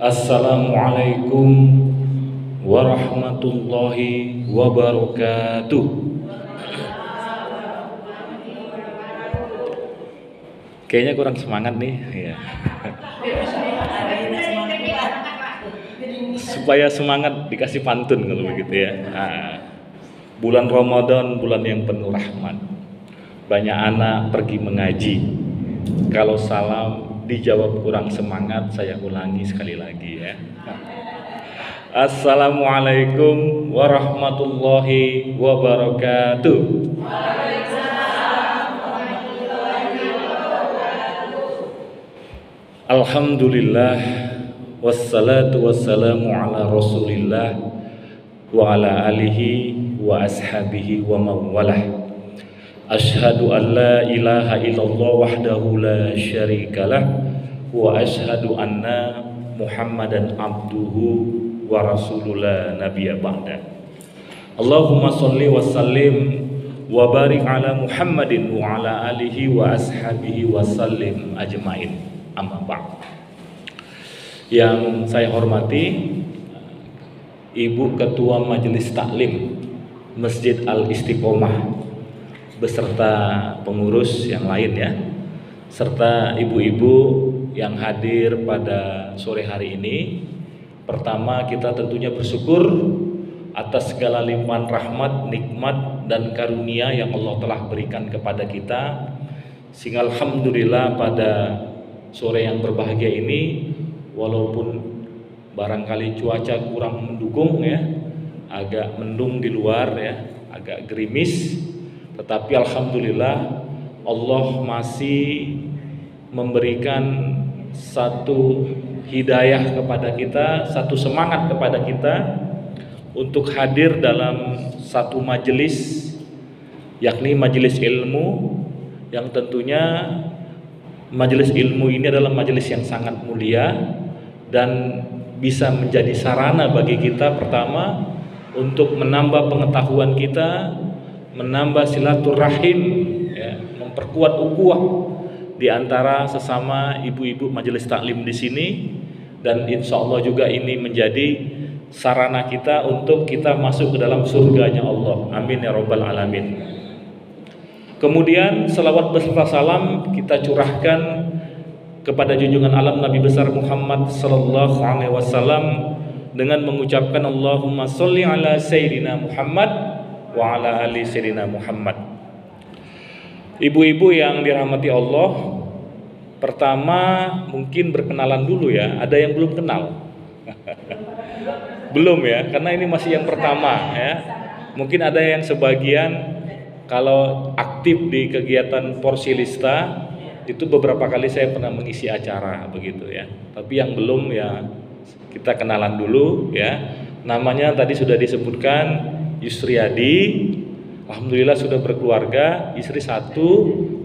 Assalamualaikum warahmatullahi wabarakatuh. Kayaknya kurang semangat nih ya. Supaya semangat dikasih pantun kalau begitu ya. Bulan Ramadan, bulan yang penuh rahmat. Banyak anak pergi mengaji. Kalau salam dijawab kurang semangat, saya ulangi sekali lagi ya. Assalamualaikum warahmatullahi wabarakatuh. Alhamdulillah, wassalatu wassalamu ala rasulillah wa ala alihi wa ashabihi wa mawalah. Ashhadu an la ilaha illallah wahdahu la syarikalah wa ashhadu anna Muhammadan abduhu wa rasulullah nabiyya ba'da. Allahumma sholli wa sallim wa barik ala Muhammadin wa ala alihi wa ashabihi wa sallim ajmain. Amma ba'd. Yang saya hormati Ibu Ketua Majelis Taklim Masjid Al-Istiqomah beserta pengurus yang lain ya, serta ibu-ibu yang hadir pada sore hari ini. Pertama, kita tentunya bersyukur atas segala limpahan rahmat, nikmat dan karunia yang Allah telah berikan kepada kita, sehingga alhamdulillah pada sore yang berbahagia ini, walaupun barangkali cuaca kurang mendukung ya, agak mendung di luar ya, agak gerimis, tetapi alhamdulillah Allah masih memberikan satu hidayah kepada kita, satu semangat kepada kita untuk hadir dalam satu majelis, yakni majelis ilmu, yang tentunya majelis ilmu ini adalah majelis yang sangat mulia dan bisa menjadi sarana bagi kita, pertama untuk menambah pengetahuan kita, menambah silaturahim ya, memperkuat ukhuwah di antara sesama ibu-ibu majelis taklim di sini, dan insya Allah juga ini menjadi sarana kita untuk kita masuk ke dalam surganya Allah. Amin ya rabbal alamin. Kemudian salawat beserta salam kita curahkan kepada junjungan alam Nabi besar Muhammad sallallahu alaihi wasallam dengan mengucapkan Allahumma sholli ala sayyidina Muhammad wa ala ali sayyidina Muhammad. Ibu-ibu yang dirahmati Allah, pertama mungkin berkenalan dulu ya. Ada yang belum kenal? Belum ya, karena ini masih yang pertama ya. Mungkin ada yang sebagian kalau aktif di kegiatan Porsilista itu beberapa kali saya pernah mengisi acara begitu ya. Tapi yang belum ya kita kenalan dulu ya. Namanya tadi sudah disebutkan Yusriadi, alhamdulillah sudah berkeluarga, istri 1,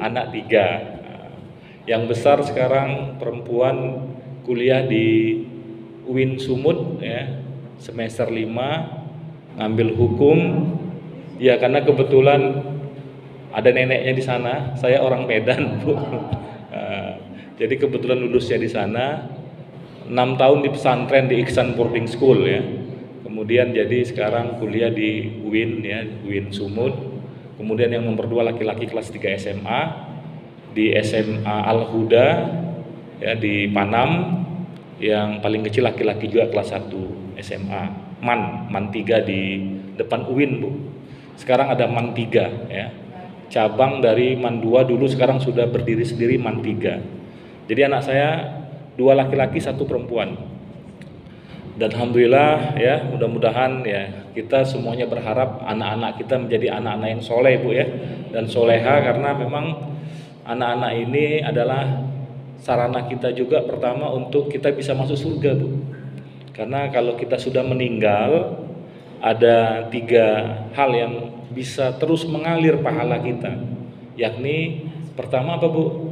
anak 3. Yang besar sekarang perempuan kuliah di UIN Sumut ya, semester 5, ngambil hukum. Ya karena kebetulan ada neneknya di sana, saya orang Medan Bu. Jadi kebetulan lulusnya di sana, 6 tahun di pesantren di Ihsan Boarding School ya. Kemudian jadi sekarang kuliah di UIN ya, UIN Sumut. Kemudian yang nomor 2 laki-laki kelas 3 SMA di SMA Al-Huda ya di Panam. Yang paling kecil laki-laki juga kelas 1 SMA MAN 3 di depan UIN Bu. Sekarang ada MAN 3 ya. Cabang dari MAN 2 dulu, sekarang sudah berdiri sendiri MAN 3. Jadi anak saya 2 laki-laki 1 perempuan. Dan alhamdulillah ya, mudah-mudahan ya kita semuanya berharap anak-anak kita menjadi anak-anak yang soleh Bu ya, dan soleha, karena memang anak-anak ini adalah sarana kita juga pertama untuk kita bisa masuk surga Bu. Karena kalau kita sudah meninggal, ada 3 hal yang bisa terus mengalir pahala kita, yakni pertama apa Bu?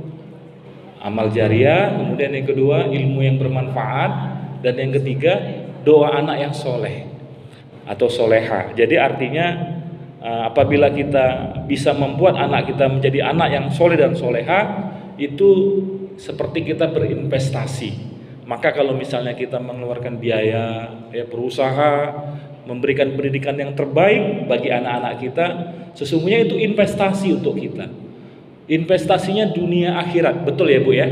Amal jariah, kemudian yang kedua ilmu yang bermanfaat, dan yang ketiga doa anak yang soleh atau soleha. Jadi artinya apabila kita bisa membuat anak kita menjadi anak yang soleh dan soleha, itu seperti kita berinvestasi Maka kalau misalnya kita mengeluarkan biaya, ya berusaha memberikan pendidikan yang terbaik bagi anak-anak kita, sesungguhnya itu investasi untuk kita. Investasinya dunia akhirat, betul ya Bu ya?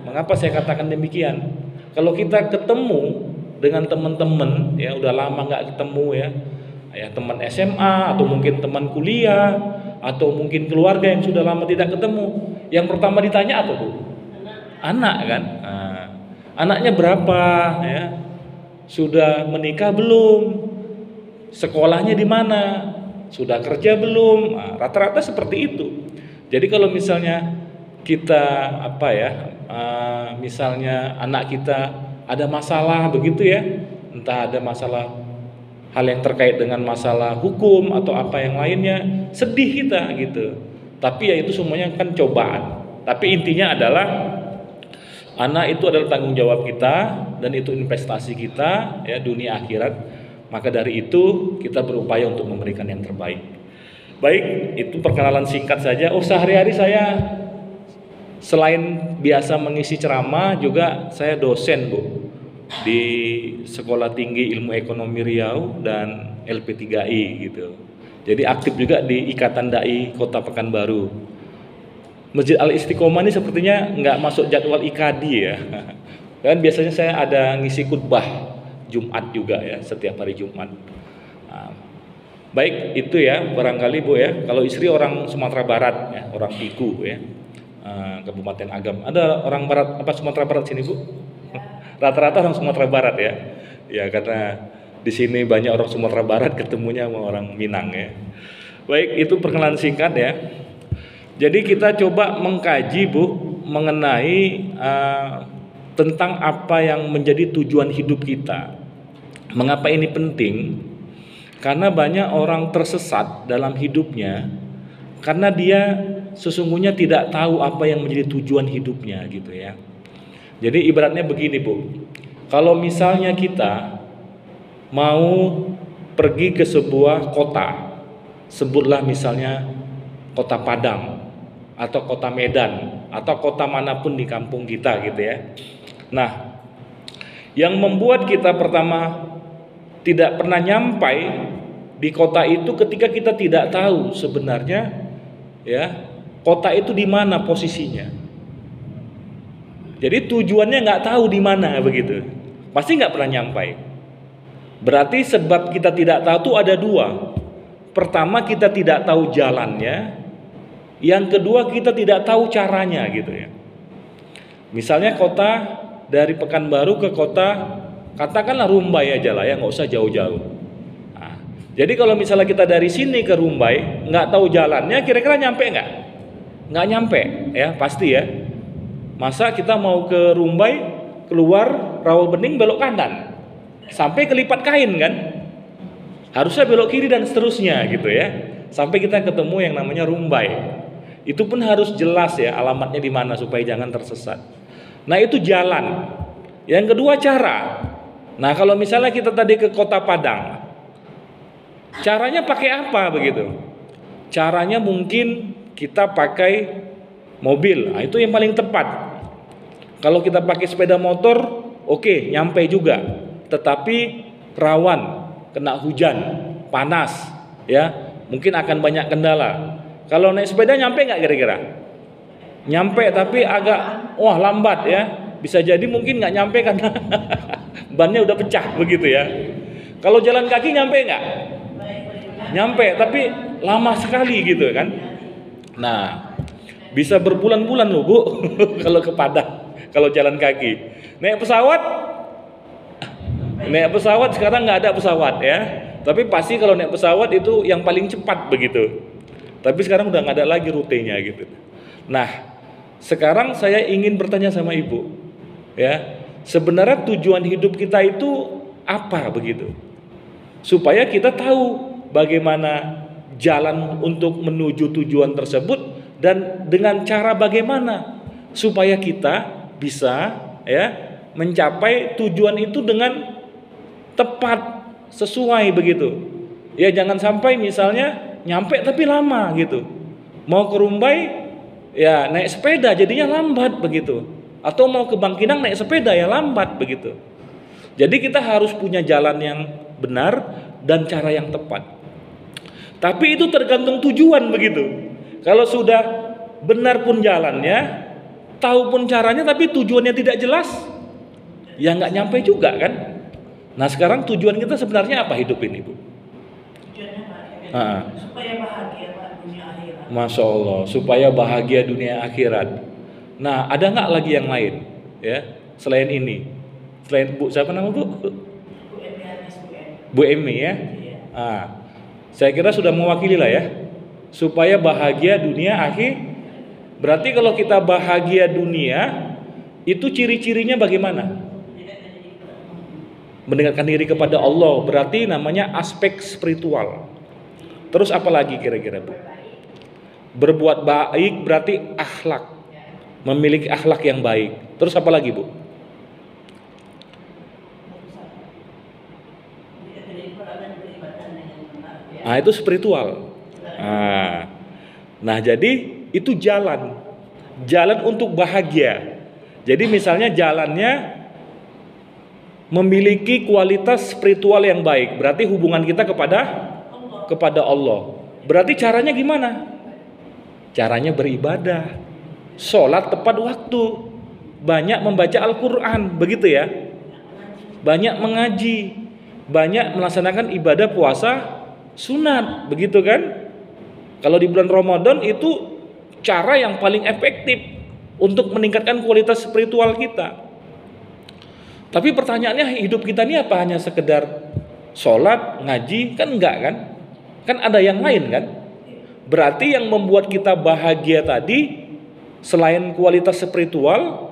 Mengapa saya katakan demikian? Kalau kita ketemu dengan teman-teman, ya udah lama nggak ketemu ya teman SMA atau mungkin teman kuliah atau mungkin keluarga yang sudah lama tidak ketemu, yang pertama ditanya apa Bu? Anak kan? Nah, anaknya berapa? Ya, sudah menikah belum? Sekolahnya di mana? Sudah kerja belum? Nah, rata-rata seperti itu. Jadi kalau misalnya kita misalnya anak kita ada masalah begitu ya, entah ada masalah hal yang terkait dengan masalah hukum atau apa yang lainnya, sedih kita gitu. Tapi ya itu semuanya kan cobaan. Tapi intinya adalah anak itu adalah tanggung jawab kita dan itu investasi kita ya dunia akhirat. Maka dari itu kita berupaya untuk memberikan yang terbaik. Baik, itu perkenalan singkat saja. Sehari-hari saya selain biasa mengisi ceramah juga saya dosen Bu di Sekolah Tinggi Ilmu Ekonomi Riau dan LP3I gitu. Jadi aktif juga di Ikatan Dai Kota Pekanbaru. Masjid Al Istiqomah ini sepertinya nggak masuk jadwal IKADI ya. Kan biasanya saya ada ngisi khutbah Jumat juga ya, setiap hari Jumat. Nah, baik itu ya barangkali Bu ya. Kalau istri orang Sumatera Barat ya, orang Piku ya, Kabupaten Agam. Ada orang Barat apa Sumatera Barat sini Bu? Rata-rata orang Sumatera Barat ya. Ya karena di sini banyak orang Sumatera Barat ketemunya sama orang Minang ya. Baik itu perkenalan singkat ya. Jadi kita coba mengkaji Bu mengenai tentang apa yang menjadi tujuan hidup kita. Mengapa ini penting? Karena banyak orang tersesat dalam hidupnya karena dia sesungguhnya tidak tahu apa yang menjadi tujuan hidupnya gitu ya. Jadi ibaratnya begini Bu, kalau misalnya kita mau pergi ke sebuah kota, sebutlah misalnya kota Padang atau kota Medan atau kota manapun di kampung kita gitu ya. Nah, yang membuat kita pertama tidak pernah nyampai di kota itu ketika kita tidak tahu sebenarnya ya kota itu di mana posisinya. Jadi tujuannya nggak tahu di mana begitu, pasti nggak pernah nyampai. Berarti sebab kita tidak tahu itu ada dua. Pertama kita tidak tahu jalannya, yang kedua kita tidak tahu caranya gitu ya. Misalnya kota dari Pekanbaru ke kota katakanlah Rumbai aja lah ya, nggak usah jauh-jauh. Nah, jadi kalau misalnya kita dari sini ke Rumbai nggak tahu jalannya, kira-kira nyampe nggak? Nggak nyampe ya pasti ya. Masa kita mau ke Rumbai keluar Rawalbening belok kanan sampai ke Lipat Kain kan? Harusnya belok kiri dan seterusnya gitu ya. Sampai kita ketemu yang namanya Rumbai. Itu pun harus jelas ya alamatnya di mana supaya jangan tersesat. Nah itu jalan. Yang kedua cara. Nah kalau misalnya kita tadi ke kota Padang, caranya pakai apa begitu? Caranya mungkin kita pakai mobil. Nah, itu yang paling tepat. Kalau kita pakai sepeda motor, oke, nyampe juga. Tetapi rawan kena hujan, panas, ya, mungkin akan banyak kendala. Kalau naik sepeda nyampe nggak kira-kira? Nyampe tapi agak lambat ya. Bisa jadi mungkin nggak nyampe karena bannya udah pecah begitu ya. Kalau jalan kaki nyampe nggak? Nyampe tapi lama sekali gitu kan. Nah bisa berbulan-bulan loh Bu kalau ke Padang kalau jalan kaki. Naik pesawat sekarang nggak ada pesawat ya. Tapi pasti kalau naik pesawat itu yang paling cepat begitu. Tapi sekarang udah nggak ada lagi rutenya gitu. Nah sekarang saya ingin bertanya sama Ibu. Ya, sebenarnya tujuan hidup kita itu apa begitu? Supaya kita tahu bagaimana jalan untuk menuju tujuan tersebut dan dengan cara bagaimana supaya kita bisa ya mencapai tujuan itu dengan tepat sesuai begitu. Ya jangan sampai misalnya nyampe tapi lama gitu. Mau ke Rumbai ya naik sepeda jadinya lambat begitu. Atau mau ke Bangkinang naik sepeda ya lambat begitu. Jadi kita harus punya jalan yang benar dan cara yang tepat. Tapi itu tergantung tujuan begitu. Kalau sudah benar pun jalannya, tahu pun caranya, tapi tujuannya tidak jelas, ya nggak nyampe juga kan. Nah sekarang tujuan kita sebenarnya apa hidup ini, Bu? Tujuannya supaya bahagia dunia akhirat. Masya Allah, supaya bahagia dunia akhirat. Nah ada nggak lagi yang lain ya selain ini? Selain Bu, siapa nama Bu? Bu Emi ya. Saya kira sudah mewakili lah ya. Supaya bahagia dunia akhir. Berarti kalau kita bahagia dunia, itu ciri-cirinya bagaimana? Mendekatkan diri kepada Allah. Berarti namanya aspek spiritual. Terus apa lagi kira-kira, Bu? Berbuat baik berarti akhlak. Memiliki akhlak yang baik. Terus apa lagi, Bu? Nah itu spiritual. Nah jadi itu jalan untuk bahagia. Jadi misalnya jalannya memiliki kualitas spiritual yang baik, berarti hubungan kita kepada Allah. Berarti caranya gimana? Caranya beribadah, sholat tepat waktu, banyak membaca Al-Quran, begitu ya, banyak mengaji, banyak melaksanakan ibadah puasa sunat, begitu kan? Kalau di bulan Ramadan itu cara yang paling efektif untuk meningkatkan kualitas spiritual kita. Tapi pertanyaannya, hidup kita ini apa hanya sekedar sholat, ngaji? Kan enggak kan? Kan ada yang lain kan? Berarti yang membuat kita bahagia tadi selain kualitas spiritual,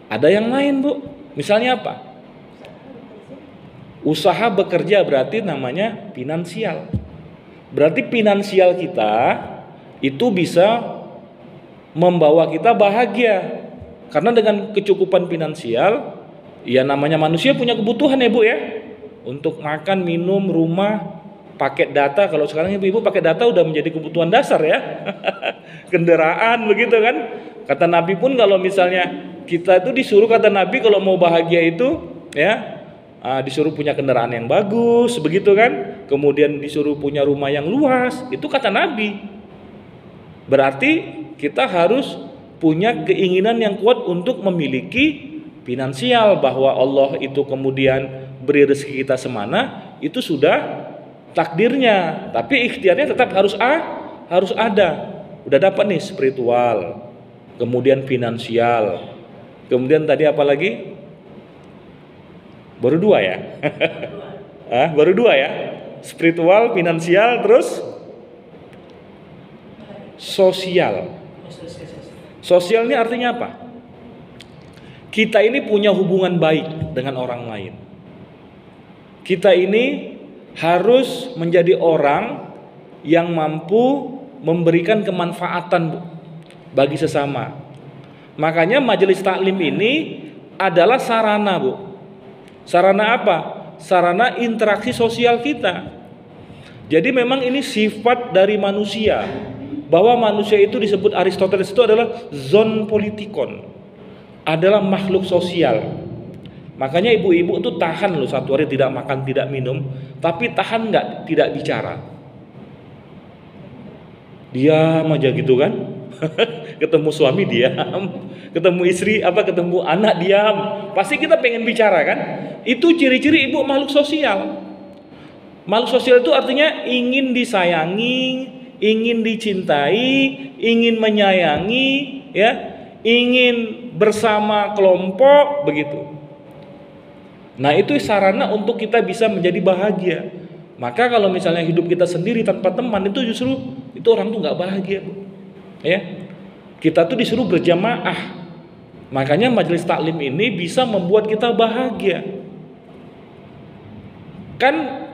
ada yang lain, Bu. Misalnya apa? Usaha bekerja, berarti namanya finansial. Berarti finansial kita itu bisa membawa kita bahagia. Karena dengan kecukupan finansial, ya namanya manusia punya kebutuhan ya, Bu ya. Untuk makan, minum, rumah, paket data. Kalau sekarang ibu-ibu paket data udah menjadi kebutuhan dasar ya. Kendaraan begitu kan. Kata Nabi pun kalau misalnya kita itu disuruh, kata Nabi kalau mau bahagia itu ya, disuruh punya kendaraan yang bagus, begitu kan? Kemudian disuruh punya rumah yang luas, itu kata Nabi. Berarti kita harus punya keinginan yang kuat untuk memiliki finansial, bahwa Allah itu kemudian beri rezeki kita semana, itu sudah takdirnya. Tapi ikhtiarnya tetap harus ada. Udah dapat nih spiritual, kemudian finansial, kemudian tadi apa lagi? Baru dua ya? Baru dua ya? Spiritual, finansial, terus sosial. Sosial ini artinya apa? Kita ini punya hubungan baik dengan orang lain. Kita ini harus menjadi orang yang mampu memberikan kemanfaatan bagi sesama. Makanya majelis taklim ini adalah sarana, Bu. Sarana apa? Sarana interaksi sosial kita. Jadi memang ini sifat dari manusia, bahwa manusia itu disebut Aristoteles itu adalah zon politikon, adalah makhluk sosial. Makanya ibu-ibu itu tahan loh satu hari tidak makan tidak minum, tapi tahan nggak tidak bicara. Diam aja gitu kan. Ketemu suami diam, ketemu istri ketemu anak diam. Pasti kita pengen bicara kan? Itu ciri-ciri ibu makhluk sosial. Makhluk sosial itu artinya ingin disayangi, ingin dicintai, ingin menyayangi, ya, ingin bersama kelompok begitu. Nah itu sarana untuk kita bisa menjadi bahagia. Maka kalau misalnya hidup kita sendiri tanpa teman, itu justru itu orang tuh nggak bahagia, Bu. Ya, kita tuh disuruh berjamaah. Makanya majelis taklim ini bisa membuat kita bahagia. Kan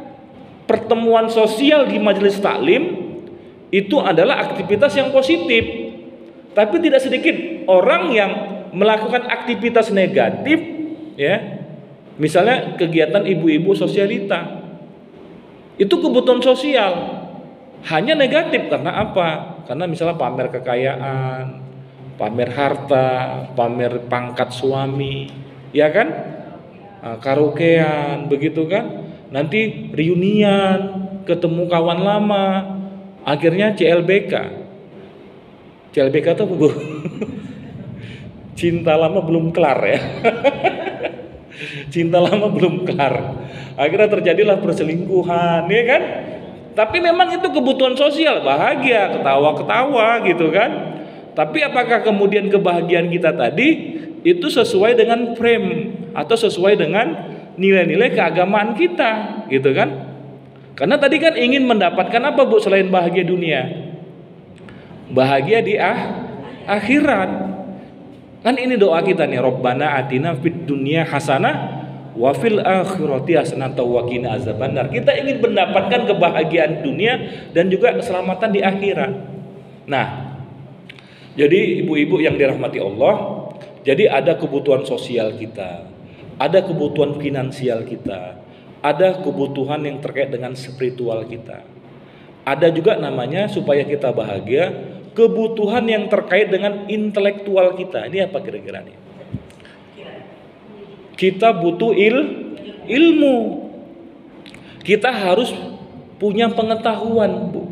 pertemuan sosial di majelis taklim itu adalah aktivitas yang positif. Tapi tidak sedikit orang yang melakukan aktivitas negatif, ya. Misalnya kegiatan ibu-ibu sosialita. Itu kebutuhan sosial. Hanya negatif karena apa? Karena misalnya pamer kekayaan, pamer harta, pamer pangkat suami, ya kan? Karaokean, begitu kan? Nanti reunian, ketemu kawan lama, akhirnya CLBK. CLBK itu apa, Bu? Cinta lama belum kelar ya. Cinta lama belum kelar. Akhirnya terjadilah perselingkuhan, ya kan? Tapi memang itu kebutuhan sosial, bahagia, ketawa-ketawa gitu kan. Tapi apakah kemudian kebahagiaan kita tadi itu sesuai dengan frame atau sesuai dengan nilai-nilai keagamaan kita, gitu kan? Karena tadi kan ingin mendapatkan apa, Bu, selain bahagia dunia? Bahagia di akhirat. Kan ini doa kita nih, Rabbana atina fid dunya hasanah wa fil akhirati hasanah wa qina azabannar. Kita ingin mendapatkan kebahagiaan dunia dan juga keselamatan di akhirat. Nah, jadi ibu-ibu yang dirahmati Allah, jadi ada kebutuhan sosial kita, ada kebutuhan finansial kita, ada kebutuhan yang terkait dengan spiritual kita. Ada juga namanya supaya kita bahagia, kebutuhan yang terkait dengan intelektual kita. Ini apa kira-kira nih? Kita butuh ilmu. Kita harus punya pengetahuan, Bu.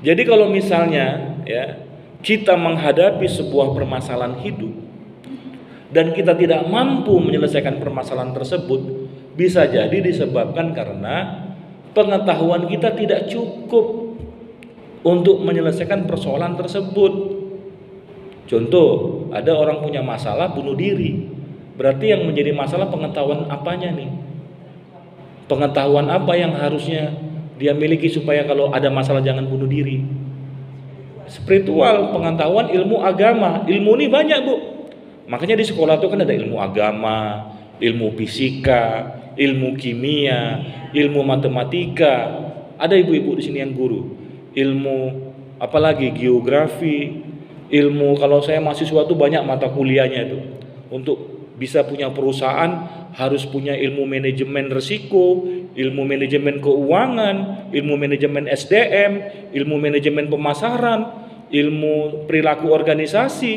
Jadi kalau misalnya ya kita menghadapi sebuah permasalahan hidup dan kita tidak mampu menyelesaikan permasalahan tersebut, bisa jadi disebabkan karena pengetahuan kita tidak cukup untuk menyelesaikan persoalan tersebut. Contoh, ada orang punya masalah bunuh diri. Berarti yang menjadi masalah pengetahuan apanya nih? Pengetahuan apa yang harusnya dia miliki supaya kalau ada masalah jangan bunuh diri? Spiritual, pengetahuan ilmu agama. Ilmu ini banyak, Bu. Makanya di sekolah itu kan ada ilmu agama, ilmu fisika, ilmu kimia, ilmu matematika. Ada ibu-ibu di sini yang guru. Ilmu apalagi geografi, ilmu, kalau saya mahasiswa tuh banyak mata kuliahnya itu. Untuk bisa punya perusahaan harus punya ilmu manajemen risiko, ilmu manajemen keuangan, ilmu manajemen SDM, ilmu manajemen pemasaran, ilmu perilaku organisasi,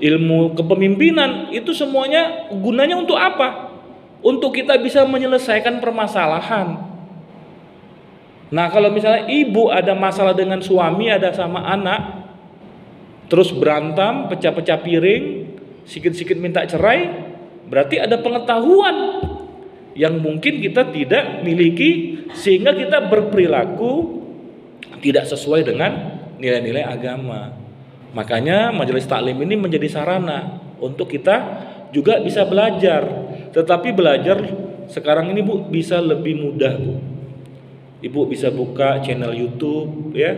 ilmu kepemimpinan. Itu semuanya gunanya untuk apa? Untuk kita bisa menyelesaikan permasalahan. Nah, kalau misalnya ibu ada masalah dengan suami, ada sama anak, terus berantem, pecah-pecah piring, sikit-sikit minta cerai, berarti ada pengetahuan yang mungkin kita tidak miliki sehingga kita berperilaku tidak sesuai dengan nilai-nilai agama. Makanya majelis taklim ini menjadi sarana untuk kita juga bisa belajar. Tetapi belajar sekarang ini, Bu, bisa lebih mudah, Bu. Ibu bisa buka channel YouTube ya.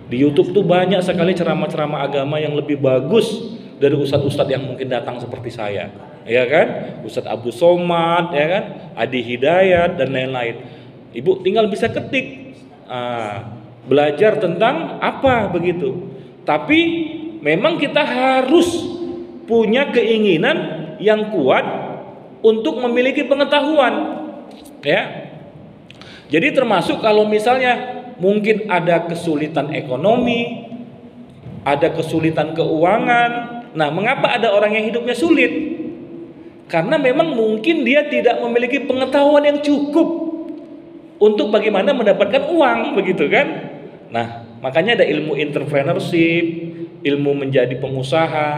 Di YouTube tuh banyak sekali ceramah-ceramah agama yang lebih bagus dari ustadz-ustadz yang mungkin datang seperti saya, ya kan? Ustadz Abu Somad, ya kan? Adi Hidayat dan lain-lain. Ibu tinggal bisa ketik, belajar tentang apa begitu. Tapi memang kita harus punya keinginan yang kuat untuk memiliki pengetahuan, ya. Jadi termasuk kalau misalnya mungkin ada kesulitan ekonomi, ada kesulitan keuangan. Nah, mengapa ada orang yang hidupnya sulit? Karena memang mungkin dia tidak memiliki pengetahuan yang cukup untuk bagaimana mendapatkan uang, begitu kan? Nah, makanya ada ilmu entrepreneurship, ilmu menjadi pengusaha.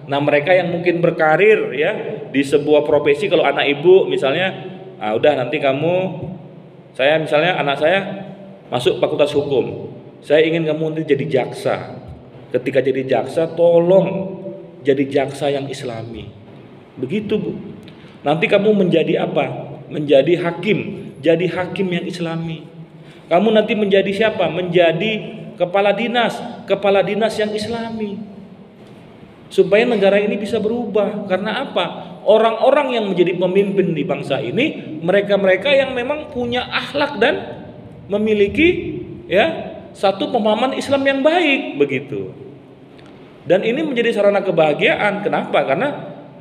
Nah, mereka yang mungkin berkarir ya di sebuah profesi, kalau anak ibu misalnya, udah nanti saya misalnya anak saya masuk fakultas hukum, saya ingin kamu nanti jadi jaksa. Ketika jadi jaksa, tolong jadi jaksa yang islami. Begitu, Bu. Nanti kamu menjadi apa? Menjadi hakim. Jadi hakim yang islami. Kamu nanti menjadi siapa? Menjadi kepala dinas yang islami. Supaya negara ini bisa berubah. Karena apa? Orang-orang yang menjadi pemimpin di bangsa ini, mereka-mereka yang memang punya akhlak dan memiliki ya satu pemahaman Islam yang baik, begitu. Dan ini menjadi sarana kebahagiaan. Kenapa? Karena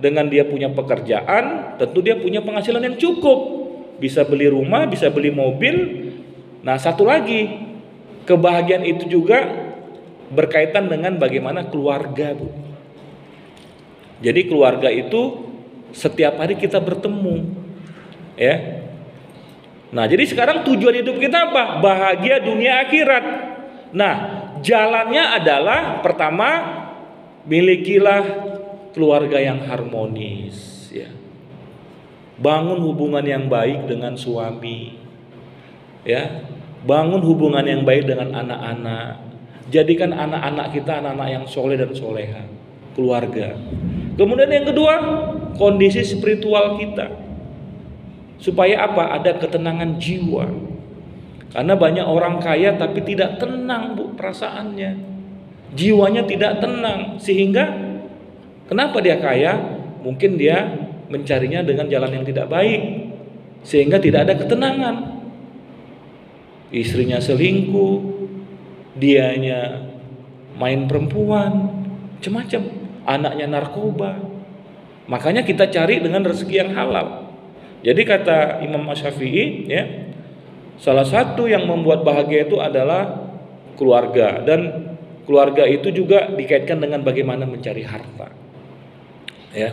dengan dia punya pekerjaan, tentu dia punya penghasilan yang cukup. Bisa beli rumah, bisa beli mobil. Nah, satu lagi, kebahagiaan itu juga berkaitan dengan bagaimana keluarga, Bu. Jadi keluarga itu setiap hari kita bertemu, ya. Nah, jadi sekarang tujuan hidup kita apa? Bahagia dunia akhirat. Nah, jalannya adalah pertama, milikilah keluarga yang harmonis, ya. Bangun hubungan yang baik dengan suami, ya. Bangun hubungan yang baik dengan anak-anak. Jadikan anak-anak kita anak-anak yang soleh dan soleha, keluarga. Kemudian yang kedua, kondisi spiritual kita. Supaya apa? Ada ketenangan jiwa. Karena banyak orang kaya tapi tidak tenang, Bu, perasaannya. Jiwanya tidak tenang. Sehingga kenapa dia kaya? Mungkin dia mencarinya dengan jalan yang tidak baik. Sehingga tidak ada ketenangan. Istrinya selingkuh, dianya main perempuan, macam-macam. Anaknya narkoba. Makanya kita cari dengan rezeki yang halal. Jadi kata Imam Asy-Syafi'i, ya, salah satu yang membuat bahagia itu adalah keluarga, dan keluarga itu juga dikaitkan dengan bagaimana mencari harta. Ya.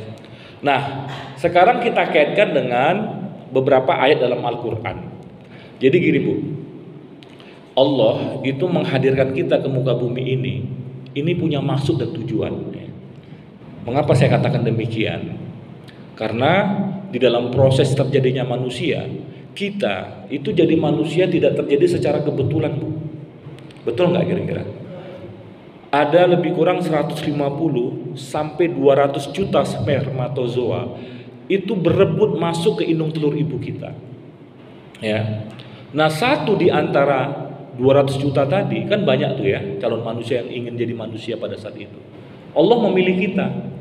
Nah, sekarang kita kaitkan dengan beberapa ayat dalam Al-Qur'an. Jadi gini, Bu. Allah itu menghadirkan kita ke muka bumi ini punya maksud dan tujuan. Mengapa saya katakan demikian? Karena di dalam proses terjadinya manusia, kita itu jadi manusia tidak terjadi secara kebetulan, Bu. Betul nggak kira-kira? Ada lebih kurang 150 sampai 200 juta spermatozoa itu berebut masuk ke indung telur ibu kita. Ya. Nah, satu di antara 200 juta tadi, kan banyak tuh ya calon manusia yang ingin jadi manusia pada saat itu. Allah memilih kita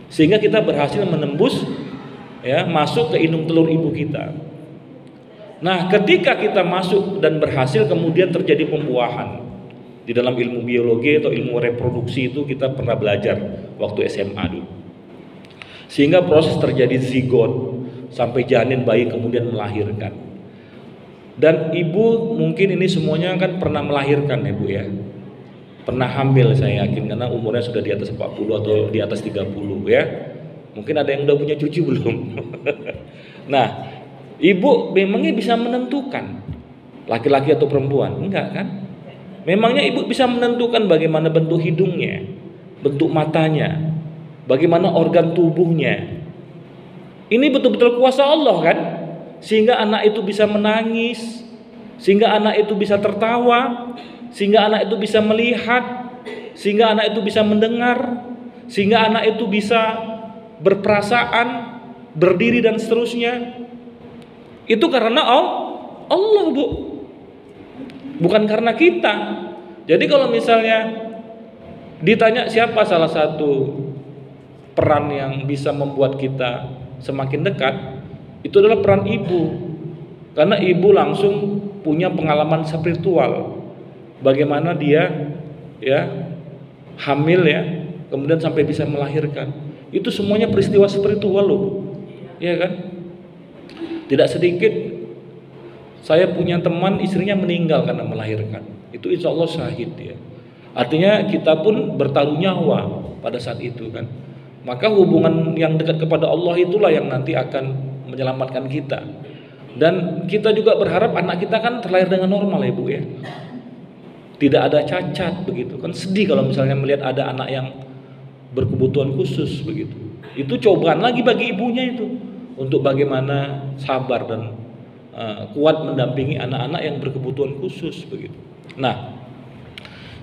sehingga kita berhasil menembus, ya, masuk ke indung telur ibu kita. Nah, ketika kita masuk dan berhasil, kemudian terjadi pembuahan. Di dalam ilmu biologi atau ilmu reproduksi itu kita pernah belajar waktu SMA dulu. Sehingga proses terjadi zigot sampai janin bayi kemudian melahirkan. Dan ibu mungkin ini semuanya kan pernah melahirkan ya, Bu, ya. Pernah hamil, saya yakin, karena umurnya sudah di atas 40 atau di atas 30 ya. Mungkin ada yang udah punya cucu belum? Nah, ibu memangnya bisa menentukan laki-laki atau perempuan? Enggak kan? Memangnya ibu bisa menentukan bagaimana bentuk hidungnya, bentuk matanya, bagaimana organ tubuhnya. Ini betul-betul kuasa Allah kan? Sehingga anak itu bisa menangis, sehingga anak itu bisa tertawa, sehingga anak itu bisa melihat, sehingga anak itu bisa mendengar, sehingga anak itu bisa berperasaan, berdiri dan seterusnya. Itu karena Allah, Bu. Bukan karena kita. Jadi kalau misalnya ditanya siapa salah satu peran yang bisa membuat kita semakin dekat, itu adalah peran ibu. Karena ibu langsung punya pengalaman spiritual. Bagaimana dia, ya, hamil, ya, kemudian sampai bisa melahirkan. Itu semuanya peristiwa spiritual loh, ya kan? Tidak sedikit saya punya teman istrinya meninggal karena melahirkan. Itu insya Allah syahid ya. Artinya kita pun bertaruh nyawa pada saat itu kan. Maka hubungan yang dekat kepada Allah itulah yang nanti akan menyelamatkan kita. Dan kita juga berharap anak kita kan terlahir dengan normal ya, Bu, ya. Tidak ada cacat begitu kan. Sedih kalau misalnya melihat ada anak yang berkebutuhan khusus begitu. Itu cobaan lagi bagi ibunya itu untuk bagaimana sabar dan kuat mendampingi anak-anak yang berkebutuhan khusus begitu. Nah,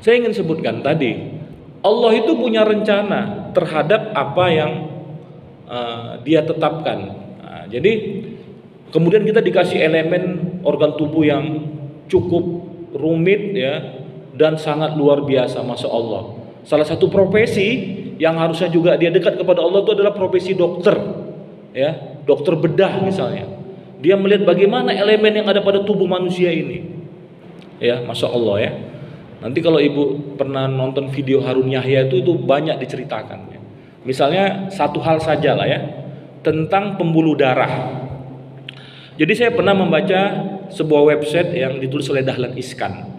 saya ingin sebutkan tadi, Allah itu punya rencana terhadap apa yang Dia tetapkan. Nah, jadi kemudian kita dikasih elemen organ tubuh yang cukup rumit ya dan sangat luar biasa, masya Allah. Salah satu profesi yang harusnya juga dia dekat kepada Allah itu adalah profesi dokter, ya, dokter bedah misalnya. Dia melihat bagaimana elemen yang ada pada tubuh manusia ini, ya, masya Allah ya. Nanti kalau ibu pernah nonton video Harun Yahya itu banyak diceritakan. Ya. Misalnya satu hal saja lah ya, tentang pembuluh darah. Jadi saya pernah membaca sebuah website yang ditulis oleh Dahlan Iskan.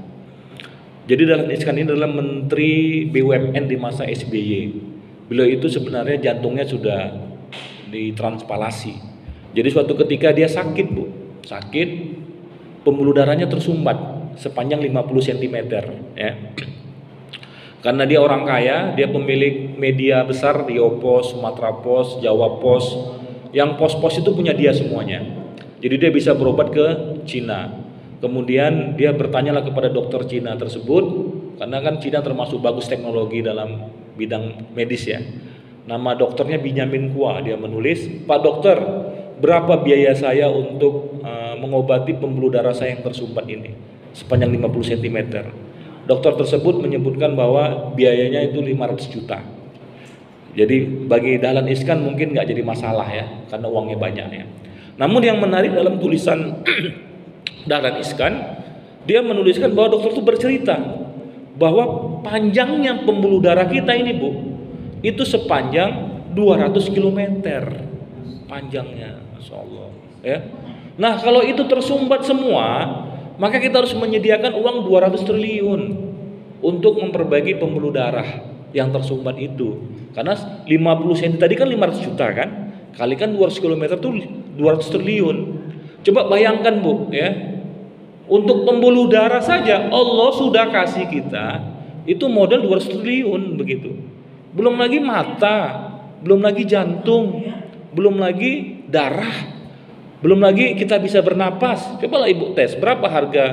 Jadi Dahlan Iskan ini adalah Menteri BUMN di masa SBY. Beliau itu sebenarnya jantungnya sudah ditranspalasi. Jadi suatu ketika dia sakit, Bu. Sakit, pembuluh darahnya tersumbat sepanjang 50 cm ya. Karena dia orang kaya, dia pemilik media besar, Riau Pos, Sumatera Pos, Jawa Pos. Yang pos-pos itu punya dia semuanya. Jadi dia bisa berobat ke Cina. Kemudian dia bertanyalah kepada dokter Cina tersebut, karena kan Cina termasuk bagus teknologi dalam bidang medis ya. Nama dokternya Benjamin Kua. Dia menulis, "Pak dokter, berapa biaya saya untuk mengobati pembuluh darah saya yang tersumbat ini sepanjang 50 cm?" Dokter tersebut menyebutkan bahwa biayanya itu 500 juta. Jadi bagi Dahlan Iskan mungkin nggak jadi masalah ya, karena uangnya banyak ya. Namun yang menarik dalam tulisan Dahlan Iskan, dia menuliskan bahwa dokter itu bercerita bahwa panjangnya pembuluh darah kita ini, Bu, itu sepanjang 200 km panjangnya, Masya Allah ya. Nah kalau itu tersumbat semua, maka kita harus menyediakan uang 200 triliun untuk memperbaiki pembuluh darah yang tersumbat itu. Karena 50 cm tadi kan 500 juta kan, kalikan 200 km itu 200 triliun. Coba bayangkan, Bu ya, untuk pembuluh darah saja Allah sudah kasih kita itu modal 200 triliun begitu. Belum lagi mata, belum lagi jantung, belum lagi darah, belum lagi kita bisa bernapas. Cobalah Ibu tes berapa harga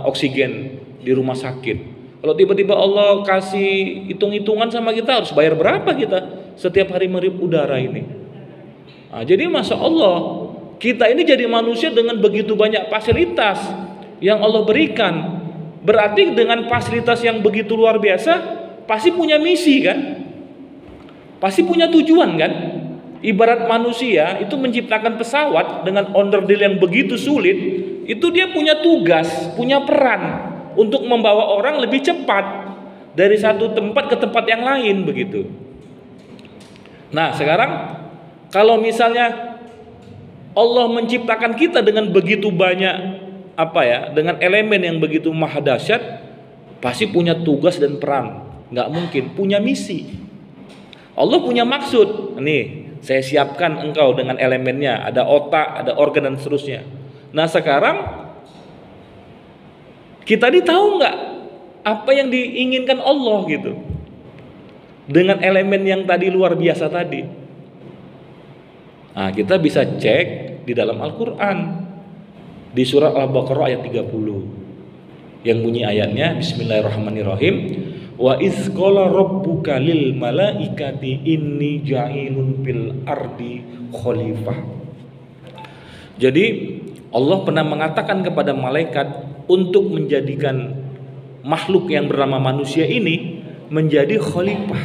oksigen di rumah sakit. Kalau tiba-tiba Allah kasih hitung-hitungan sama kita, harus bayar berapa kita setiap hari menghirup udara ini. Nah, jadi Masya Allah, kita ini jadi manusia dengan begitu banyak fasilitas yang Allah berikan. Berarti dengan fasilitas yang begitu luar biasa, pasti punya misi kan? Pasti punya tujuan kan? Ibarat manusia itu menciptakan pesawat dengan onderdil yang begitu sulit, itu dia punya tugas, punya peran untuk membawa orang lebih cepat dari satu tempat ke tempat yang lain begitu. Nah sekarang kalau misalnya Allah menciptakan kita dengan begitu banyak dengan elemen yang begitu maha dahsyat, pasti punya tugas dan peran. Nggak mungkin, punya misi. Allah punya maksud. Nih, saya siapkan engkau dengan elemennya, ada otak, ada organ dan seterusnya. Nah sekarang kita ini tahu nggak apa yang diinginkan Allah gitu dengan elemen yang tadi luar biasa tadi. Nah kita bisa cek di dalam Al-Quran di surat Al-Baqarah ayat 30 yang bunyi ayatnya Bismillahirrahmanirrahim, wa iz qala rabbuka lil malaikati inni ja'ilun fil ardi khalifah. Jadi Allah pernah mengatakan kepada malaikat untuk menjadikan makhluk yang bernama manusia ini menjadi khalifah.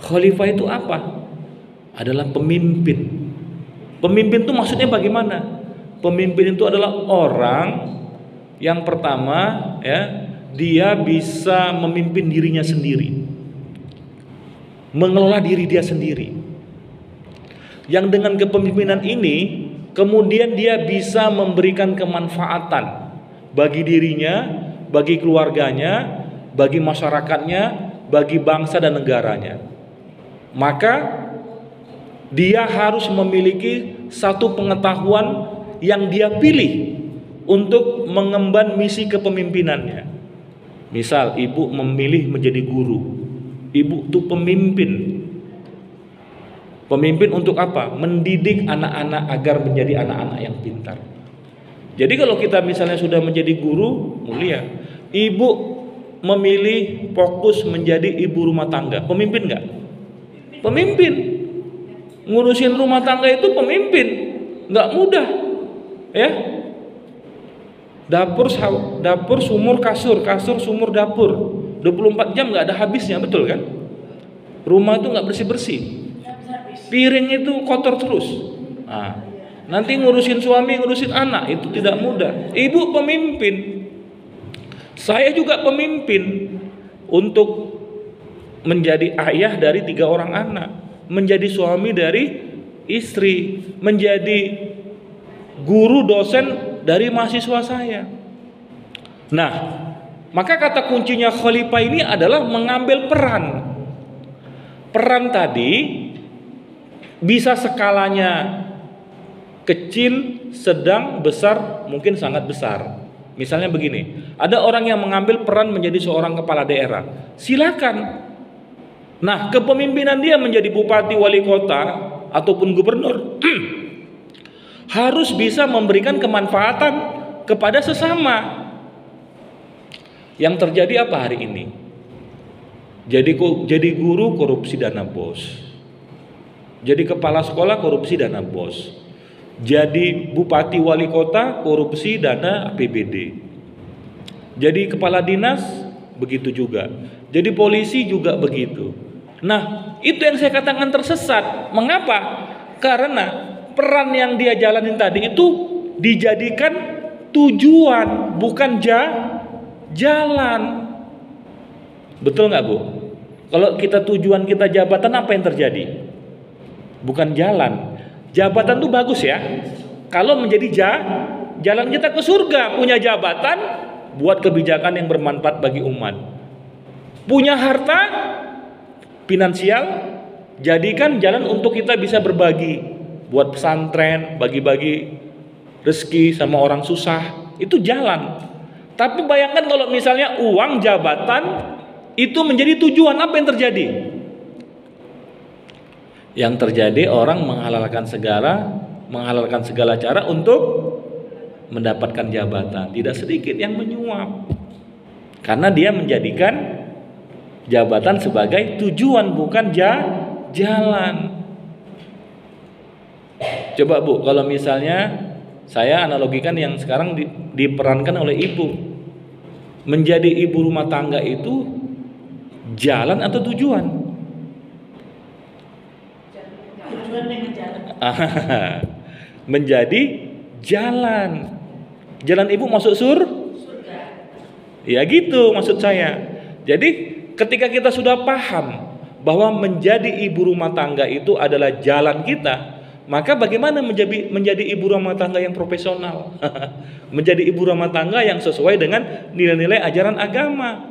Khalifah itu apa? Adalah pemimpin. Pemimpin itu maksudnya bagaimana? Pemimpin itu adalah orang yang pertama ya, dia bisa memimpin dirinya sendiri, mengelola diri dia sendiri. Yang dengan kepemimpinan ini kemudian dia bisa memberikan kemanfaatan bagi dirinya, bagi keluarganya, bagi masyarakatnya, bagi bangsa dan negaranya. Maka dia harus memiliki satu pengetahuan yang dia pilih untuk mengemban misi kepemimpinannya. Misal ibu memilih menjadi guru, ibu itu pemimpin. Pemimpin untuk apa? Mendidik anak-anak agar menjadi anak-anak yang pintar. Jadi kalau kita misalnya sudah menjadi guru mulia, ibu memilih fokus menjadi ibu rumah tangga, pemimpin nggak? Pemimpin. Ngurusin rumah tangga itu pemimpin, nggak mudah, ya. Dapur sumur kasur sumur dapur, 24 jam nggak ada habisnya, betul kan? Rumah itu nggak bersih, piring itu kotor terus. Nah, nanti ngurusin suami, ngurusin anak itu tidak mudah. Ibu pemimpin, saya juga pemimpin untuk menjadi ayah dari 3 orang anak, menjadi suami dari istri, menjadi guru dosen dari mahasiswa saya. Nah, Maka kata kuncinya khalifah ini adalah mengambil peran. Peran tadi bisa skalanya kecil, sedang, besar, mungkin sangat besar. Misalnya begini, ada orang yang mengambil peran menjadi seorang kepala daerah, silakan. Nah, kepemimpinan dia menjadi bupati, wali kota, ataupun gubernur harus bisa memberikan kemanfaatan kepada sesama. Yang terjadi apa hari ini? Jadi guru korupsi dana bos. Jadi kepala sekolah korupsi dana bos. Jadi bupati wali kota korupsi dana APBD. Jadi kepala dinas begitu juga. Jadi polisi juga begitu. Nah, itu yang saya katakan tersesat. Mengapa? Karena peran yang dia jalanin tadi itu dijadikan tujuan, bukan jalan. Betul nggak, Bu? Kalau kita tujuan kita jabatan, apa yang terjadi? Bukan jalan. Jabatan tuh bagus ya. Kalau menjadi jalan kita ke surga, punya jabatan, buat kebijakan yang bermanfaat bagi umat. Punya harta finansial, jadikan jalan untuk kita bisa berbagi, buat pesantren, bagi-bagi rezeki sama orang susah, itu jalan. Tapi bayangkan kalau misalnya uang jabatan itu menjadi tujuan, apa yang terjadi? Yang terjadi orang menghalalkan segala cara untuk mendapatkan jabatan. Tidak sedikit yang menyuap, karena dia menjadikan jabatan sebagai tujuan, bukan jalan. Coba Bu, kalau misalnya saya analogikan yang sekarang diperankan oleh ibu, menjadi ibu rumah tangga itu jalan atau tujuan? Tujuan dengan jalan. Menjadi jalan. Jalan ibu masuk surga. Ya gitu maksud saya. Jadi ketika kita sudah paham bahwa menjadi ibu rumah tangga itu adalah jalan kita, maka bagaimana menjadi ibu rumah tangga yang profesional? Menjadi ibu rumah tangga yang sesuai dengan nilai-nilai ajaran agama.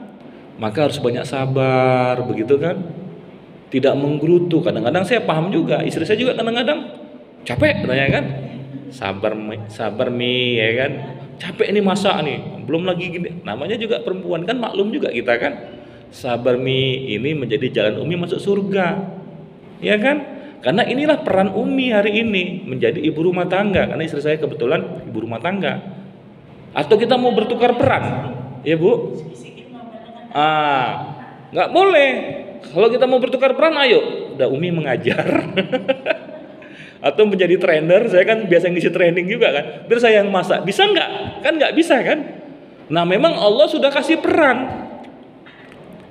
Maka harus banyak sabar, begitu kan? Tidak menggerutu. Kadang-kadang saya paham juga, istri saya juga kadang-kadang capek, katanya kan? Sabar mi, ya kan? Capek ini masak nih, belum lagi gini. Namanya juga perempuan kan, maklum juga kita kan? Sabar mi, ini menjadi jalan Umi masuk surga, ya kan? Karena inilah peran Umi hari ini, menjadi ibu rumah tangga. Karena istri saya kebetulan ibu rumah tangga. Atau kita mau bertukar peran, ya Bu? Nggak boleh. Kalau kita mau bertukar peran, ayo, udah Umi mengajar. Atau menjadi trainer, saya kan biasa ngisi training juga kan. Biar saya yang masak, bisa nggak? Kan nggak bisa kan? Nah memang Allah sudah kasih peran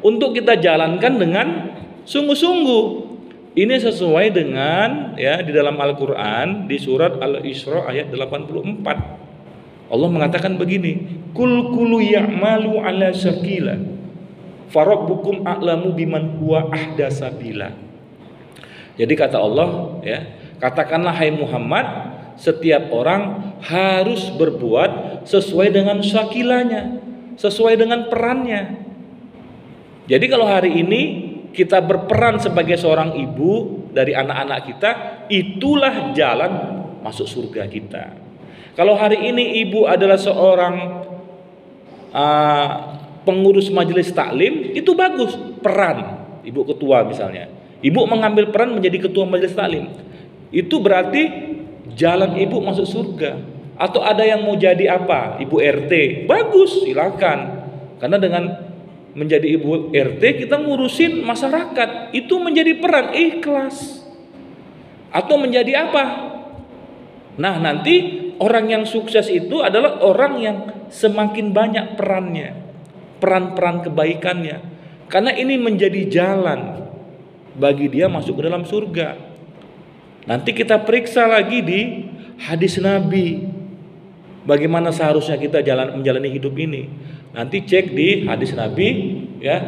untuk kita jalankan dengan sungguh-sungguh. Ini sesuai dengan ya di dalam Al-Qur'an di surat Al-Isra ayat 84. Allah mengatakan begini, kul ya'malu ala syakila farabbukum a'lamu biman huwa ahda sabila. Jadi kata Allah ya, katakanlah hai Muhammad, setiap orang harus berbuat sesuai dengan syakilanya, sesuai dengan perannya. Jadi kalau hari ini kita berperan sebagai seorang ibu dari anak-anak kita, itulah jalan masuk surga kita. Kalau hari ini ibu adalah seorang pengurus majelis taklim, itu bagus, peran ibu ketua misalnya. Ibu mengambil peran menjadi ketua majelis taklim, itu berarti jalan ibu masuk surga. Atau ada yang mau jadi apa? Ibu RT, bagus, silakan. Karena dengan menjadi ibu RT kita ngurusin masyarakat, itu menjadi peran ikhlas. Atau menjadi apa? Nah nanti orang yang sukses itu adalah orang yang semakin banyak perannya, peran-peran kebaikannya, karena ini menjadi jalan bagi dia masuk ke dalam surga. Nanti kita periksa lagi di hadis Nabi, bagaimana seharusnya kita menjalani hidup ini. Nanti cek di hadis Nabi ya,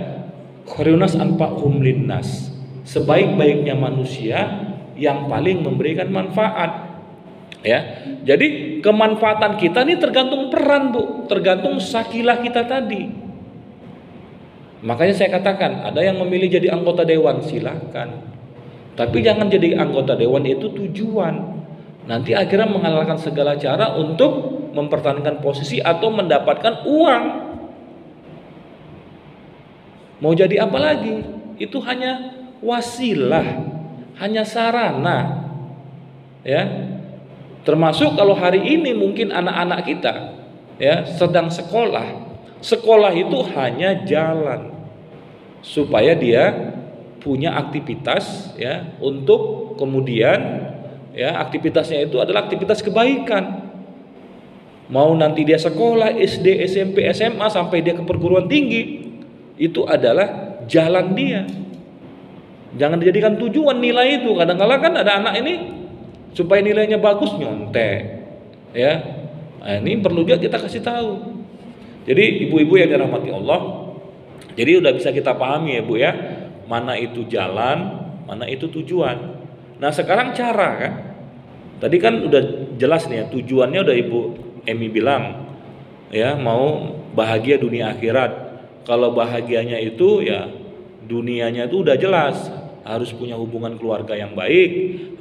khairunas anfa'uhum linnas, sebaik-baiknya manusia yang paling memberikan manfaat. Ya, jadi kemanfaatan kita ini tergantung peran Bu, tergantung sakilah kita tadi. Makanya saya katakan, ada yang memilih jadi anggota dewan, silakan. Tapi jangan jadi anggota dewan itu tujuan. Nanti akhirnya menghalalkan segala cara untuk mempertahankan posisi atau mendapatkan uang. Mau jadi apa lagi? Itu hanya wasilah, hanya sarana. Ya. Termasuk kalau hari ini mungkin anak-anak kita ya sedang sekolah. Sekolah itu hanya jalan supaya dia punya aktivitas ya untuk kemudian ya aktivitasnya itu adalah aktivitas kebaikan. Mau nanti dia sekolah SD, SMP, SMA sampai dia ke perguruan tinggi, itu adalah jalan dia. Jangan dijadikan tujuan nilai itu. Kadang-kadang kan ada anak ini supaya nilainya bagus nyontek. Ya. Nah, ini perlu juga kita kasih tahu. Jadi ibu-ibu yang dirahmati Allah, jadi udah bisa kita pahami ya Bu ya, mana itu jalan, mana itu tujuan. Nah sekarang cara kan, tadi kan udah jelas nih ya, tujuannya udah Ibu Emi bilang, ya mau bahagia dunia akhirat. Kalau bahagianya itu ya dunianya itu udah jelas, harus punya hubungan keluarga yang baik,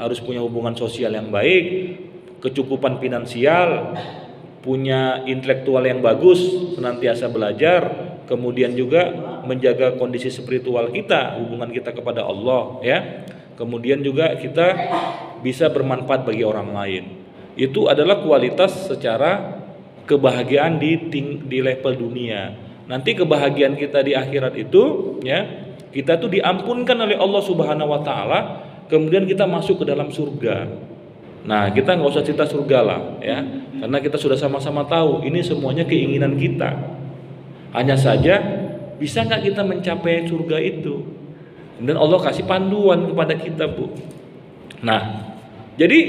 harus punya hubungan sosial yang baik, kecukupan finansial, punya intelektual yang bagus, senantiasa belajar, kemudian juga menjaga kondisi spiritual kita, hubungan kita kepada Allah ya. Kemudian juga kita bisa bermanfaat bagi orang lain. Itu adalah kualitas secara kebahagiaan di level dunia. Nanti kebahagiaan kita di akhirat itu ya, kita tuh diampunkan oleh Allah Subhanahu wa taala, kemudian kita masuk ke dalam surga. Nah, kita nggak usah cerita surga lah ya, karena kita sudah sama-sama tahu ini semuanya keinginan kita. Hanya saja bisa nggak kita mencapai surga itu? Kemudian Allah kasih panduan kepada kita Bu. Nah, jadi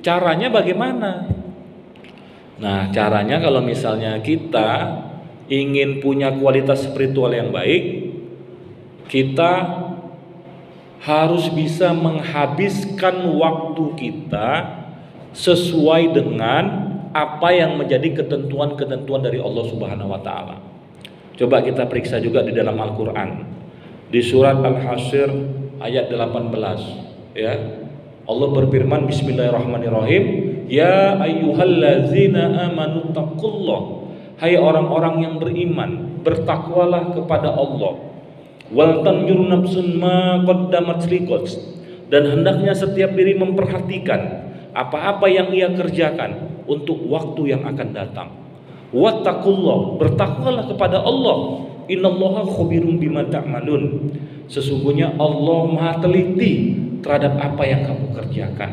caranya bagaimana? Nah, caranya kalau misalnya kita ingin punya kualitas spiritual yang baik, kita harus bisa menghabiskan waktu kita sesuai dengan apa yang menjadi ketentuan-ketentuan dari Allah Subhanahu wa taala. Coba kita periksa juga di dalam Al-Qur'an. Di surat Al-Hasyr ayat 18 ya. Allah berfirman bismillahirrahmanirrahim, ya ayyuhallazina amanu taqullah. Hai orang-orang yang beriman, bertakwalah kepada Allah. Wal tanjur nafsun ma qaddamat liqad, dan hendaknya setiap diri memperhatikan apa-apa yang ia kerjakan untuk waktu yang akan datang. Wattaqullah, bertakwalah kepada Allah. Innallaha khabirum bima ta'malun. Sesungguhnya Allah Maha teliti terhadap apa yang kamu kerjakan.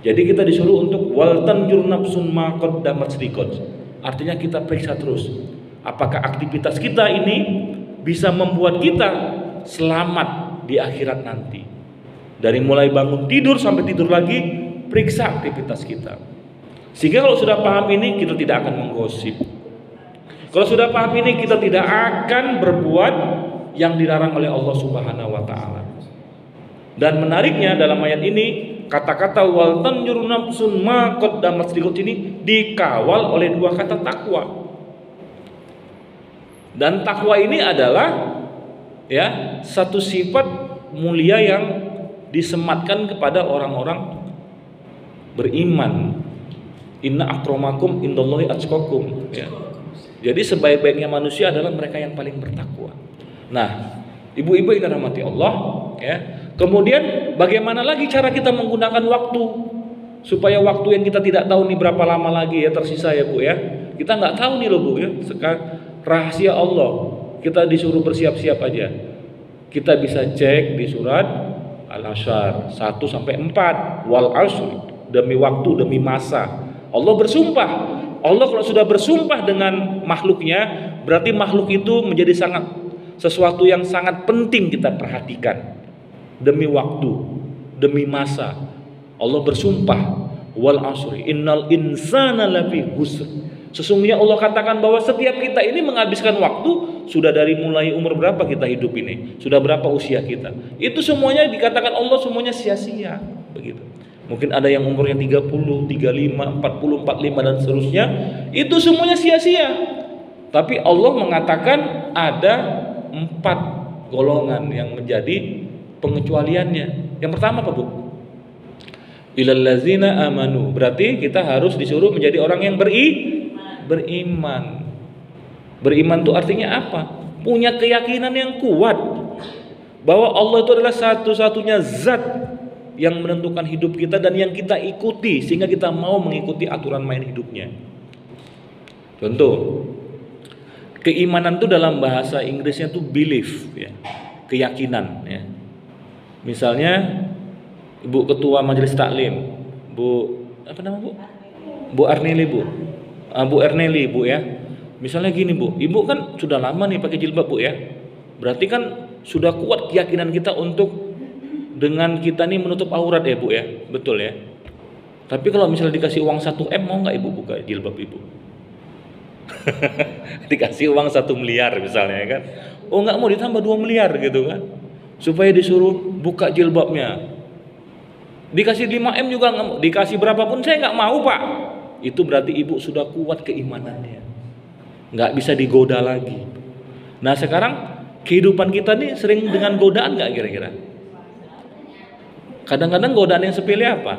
Jadi kita disuruh untuk wal tanjur nafsun ma qaddamat liqad. Artinya kita periksa terus apakah aktivitas kita ini bisa membuat kita selamat di akhirat nanti. Dari mulai bangun tidur sampai tidur lagi, periksa aktivitas kita. Sehingga kalau sudah paham ini, kita tidak akan menggosip. Kalau sudah paham ini, kita tidak akan berbuat yang dilarang oleh Allah Subhanahu wa taala. Dan menariknya dalam ayat ini, kata-kata wal tanjur nafsun ma qaddamat liqad ini dikawal oleh dua kata takwa. Dan takwa ini adalah ya satu sifat mulia yang disematkan kepada orang-orang beriman. Inna akramakum indallahi atqakum ya. Jadi sebaik-baiknya manusia adalah mereka yang paling bertakwa. Nah, ibu-ibu yang dirahmati Allah ya. Kemudian bagaimana lagi cara kita menggunakan waktu supaya waktu yang kita tidak tahu nih berapa lama lagi ya tersisa ya Bu ya. Kita nggak tahu nih loh Bu ya. Sekarang rahasia Allah, kita disuruh bersiap-siap aja. Kita bisa cek di surat Al-Hasyr 1-4, wal asr, demi waktu, demi masa. Allah bersumpah. Allah kalau sudah bersumpah dengan makhluknya, berarti makhluk itu menjadi sesuatu yang sangat penting kita perhatikan. Demi waktu, demi masa. Allah bersumpah, wal asri, innal insana lafi khusr. Sesungguhnya Allah katakan bahwa setiap kita ini menghabiskan waktu sudah dari mulai umur berapa kita hidup ini, sudah berapa usia kita. Itu semuanya dikatakan Allah semuanya sia-sia, begitu. Mungkin ada yang umurnya 30, 35, 40, 45 dan seterusnya. Itu semuanya sia-sia. Tapi Allah mengatakan ada 4 golongan yang menjadi pengecualiannya. Yang pertama apa, Bu? Ilal ladzina amanu. Berarti kita harus disuruh menjadi orang yang beriman. Beriman itu artinya apa? Punya keyakinan yang kuat bahwa Allah itu adalah satu-satunya zat yang menentukan hidup kita dan yang kita ikuti sehingga kita mau mengikuti aturan main hidupnya. Contoh, keimanan itu dalam bahasa Inggrisnya itu belief, ya, keyakinan, ya. Misalnya Ibu Ketua Majelis Taklim, Bu apa nama Bu? Bu Arneli, Bu. Bu Erneli, Bu, ya. Misalnya gini, Bu, Ibu kan sudah lama nih pakai jilbab, Bu, ya. Berarti kan sudah kuat keyakinan kita untuk dengan kita nih menutup aurat, ya, Bu, ya. Betul, ya. Tapi kalau misalnya dikasih uang 1 M, mau nggak Ibu buka jilbab Ibu? Dikasih uang 1 miliar misalnya, kan? Oh, nggak mau, ditambah 2 miliar gitu kan, supaya disuruh buka jilbabnya. Dikasih 5 M juga nggak mau, dikasih berapapun saya nggak mau, Pak. Itu berarti Ibu sudah kuat keimanannya, nggak bisa digoda lagi. Nah, sekarang kehidupan kita nih sering dengan godaan nggak kira-kira? Kadang-kadang godaan yang sepele apa?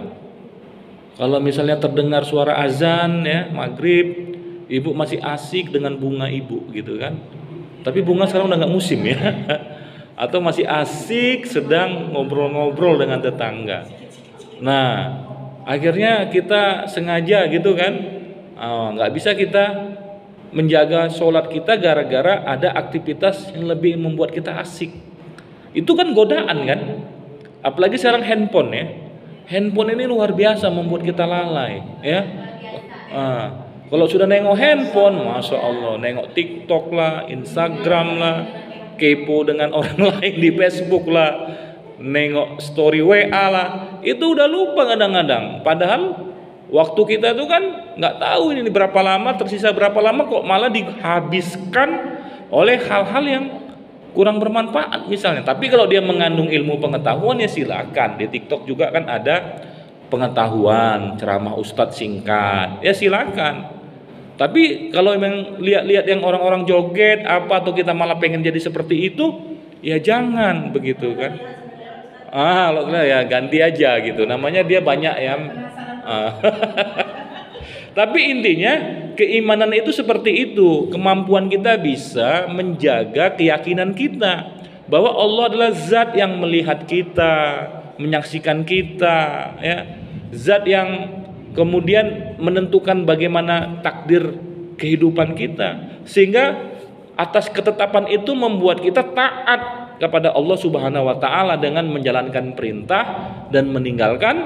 Kalau misalnya terdengar suara azan, ya, maghrib, Ibu masih asik dengan bunga Ibu gitu kan. Tapi bunga sekarang udah nggak musim, ya. Atau masih asik sedang ngobrol-ngobrol dengan tetangga. Nah, akhirnya kita sengaja gitu kan, nggak bisa kita menjaga sholat kita gara-gara ada aktivitas yang lebih membuat kita asik. Itu kan godaan kan. Apalagi sekarang handphone, ya. Handphone ini luar biasa membuat kita lalai, ya. Kalau sudah nengok handphone, Masya Allah, nengok TikTok lah, Instagram lah, kepo dengan orang lain di Facebook lah, nengok story WA lah, itu udah lupa kadang-kadang. Padahal waktu kita tuh kan nggak tahu ini berapa lama, tersisa berapa lama, kok malah dihabiskan oleh hal-hal yang kurang bermanfaat misalnya. Tapi kalau dia mengandung ilmu pengetahuan, ya silakan. Di TikTok juga kan ada pengetahuan, ceramah ustadz singkat, ya silakan. Tapi kalau memang lihat-lihat yang orang-orang joget apa, atau kita malah pengen jadi seperti itu, ya jangan begitu kan. Ya ganti aja gitu. Namanya dia banyak ya. Tapi intinya keimanan itu seperti itu. Kemampuan kita bisa menjaga keyakinan kita bahwa Allah adalah zat yang melihat kita, menyaksikan kita, ya. Zat yang kemudian menentukan bagaimana takdir kehidupan kita, sehingga atas ketetapan itu membuat kita taat kepada Allah Subhanahu wa taala dengan menjalankan perintah dan meninggalkan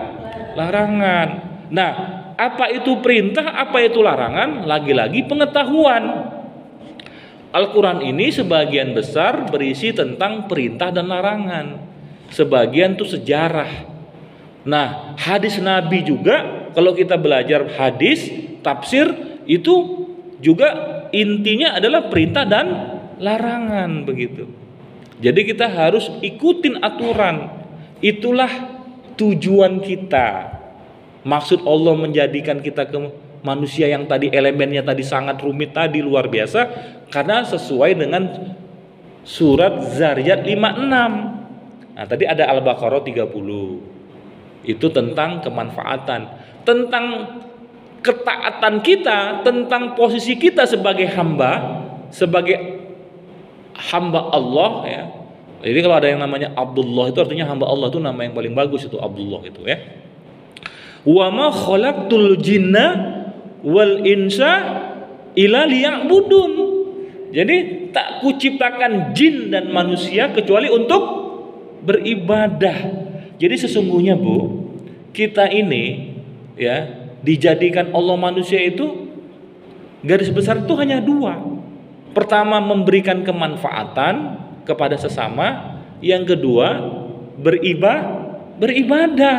larangan. Nah, apa itu perintah, apa itu larangan? Lagi-lagi pengetahuan. Al-Quran ini sebagian besar berisi tentang perintah dan larangan, sebagian itu sejarah. Nah, hadis Nabi juga, kalau kita belajar hadis, tafsir, itu juga intinya adalah perintah dan larangan begitu. Jadi kita harus ikutin aturan. Itulah tujuan kita. Maksud Allah menjadikan kita ke manusia yang tadi elemennya tadi sangat rumit tadi, luar biasa, karena sesuai dengan surat Zariyat 56. Nah, tadi ada Al-Baqarah 30. Itu tentang kemanfaatan, tentang ketaatan kita, tentang posisi kita sebagai hamba Allah, ya. Jadi kalau ada yang namanya Abdullah itu artinya hamba Allah, itu nama yang paling bagus itu Abdullah itu, ya. Wa ma khalaqtul jinna wal insa illa liya'budun. Jadi tak kuciptakan jin dan manusia kecuali untuk beribadah. Jadi sesungguhnya, Bu, kita ini, ya, dijadikan Allah manusia itu garis besar itu hanya 2. Pertama, memberikan kemanfaatan kepada sesama. Yang kedua, beribadah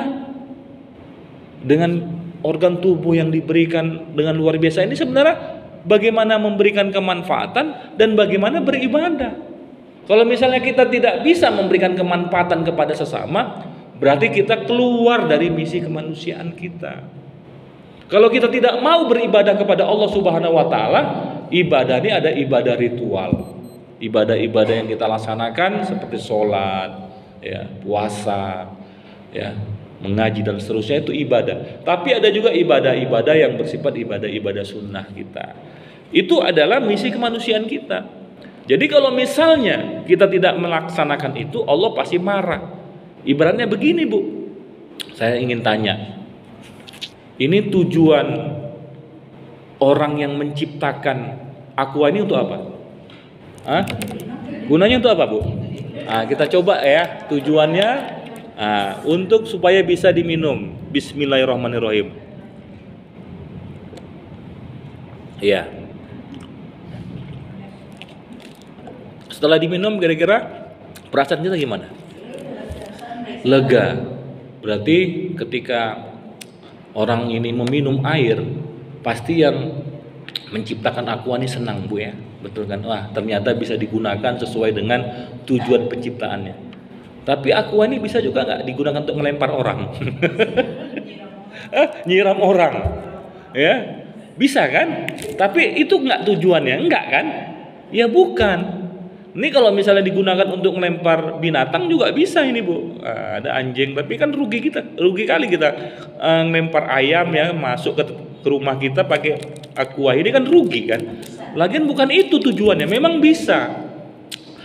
dengan organ tubuh yang diberikan dengan luar biasa ini. Sebenarnya bagaimana memberikan kemanfaatan dan bagaimana beribadah. Kalau misalnya kita tidak bisa memberikan kemanfaatan kepada sesama, berarti kita keluar dari misi kemanusiaan kita. Kalau kita tidak mau beribadah kepada Allah Subhanahu wa taala, ibadah ini ada ibadah ritual. ibadah-ibadah yang kita laksanakan seperti sholat, ya, puasa, ya, mengaji dan seterusnya itu ibadah. Tapi ada juga ibadah-ibadah yang bersifat ibadah-ibadah sunnah kita. Itu adalah misi kemanusiaan kita. Jadi kalau misalnya kita tidak melaksanakan itu, Allah pasti marah. Ibaratnya begini, Bu. Saya ingin tanya. Ini tujuan orang yang menciptakan aqua ini untuk apa? Hah? Gunanya untuk apa, Bu? Nah, kita coba ya tujuannya untuk supaya bisa diminum. Bismillahirrahmanirrahim. Iya. Setelah diminum kira-kira perasaan kita gimana? Lega. Berarti ketika orang ini meminum air, pasti yang menciptakan aqua ini senang, Bu ya. Betul kan? Wah, ternyata bisa digunakan sesuai dengan tujuan penciptaannya. Tapi aqua ini bisa juga nggak digunakan untuk melempar orang? Nyiram orang. Ya. Bisa kan? Tapi itu nggak tujuannya, enggak kan? Ya bukan. Ini kalau misalnya digunakan untuk melempar binatang juga bisa ini, Bu. Ada anjing, tapi kan rugi kali kita melempar ayam ya masuk ke rumah kita pakai aqua ini kan rugi kan. Lagian bukan itu tujuannya, memang bisa.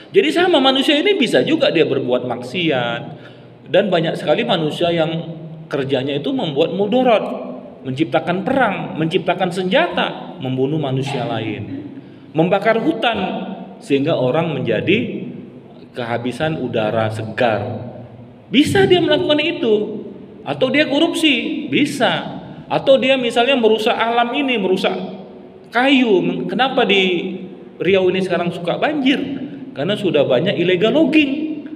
Jadi sama manusia ini bisa juga dia berbuat maksiat, dan banyak sekali manusia yang kerjanya itu membuat mudarat, menciptakan perang, menciptakan senjata, membunuh manusia lain, membakar hutan sehingga orang menjadi kehabisan udara segar. Bisa dia melakukan itu. Atau dia korupsi, bisa. Atau dia misalnya merusak alam ini, merusak kayu. Kenapa di Riau ini sekarang suka banjir? Karena sudah banyak illegal logging.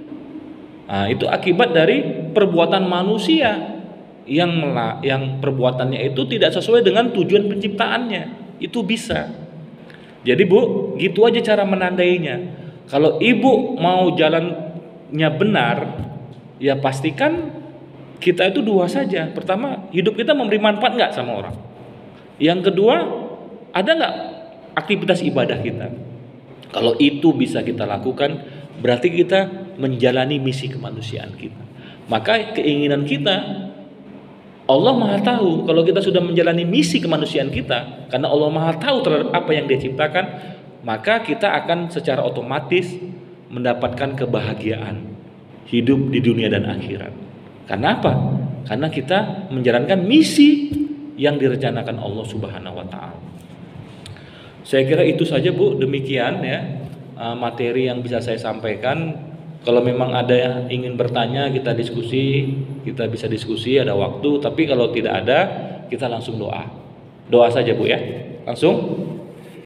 Nah, itu akibat dari perbuatan manusia yang perbuatannya itu tidak sesuai dengan tujuan penciptaannya. Itu bisa. Jadi, Bu, gitu aja cara menandainya. Kalau Ibu mau jalannya benar, ya pastikan kita itu dua saja. Pertama, hidup kita memberi manfaat nggak sama orang. Yang kedua, ada nggak aktivitas ibadah kita? Kalau itu bisa kita lakukan, berarti kita menjalani misi kemanusiaan kita. Maka keinginan kita, Allah Maha tahu kalau kita sudah menjalani misi kemanusiaan kita, karena Allah Maha tahu terhadap apa yang Dia ciptakan, maka kita akan secara otomatis mendapatkan kebahagiaan hidup di dunia dan akhirat. Karena apa? Karena kita menjalankan misi yang direncanakan Allah Subhanahu wa taala. Saya kira itu saja, Bu, demikian ya materi yang bisa saya sampaikan. Kalau memang ada yang ingin bertanya, kita bisa diskusi, ada waktu. Tapi kalau tidak ada, kita langsung doa. Doa saja, Bu ya. Langsung.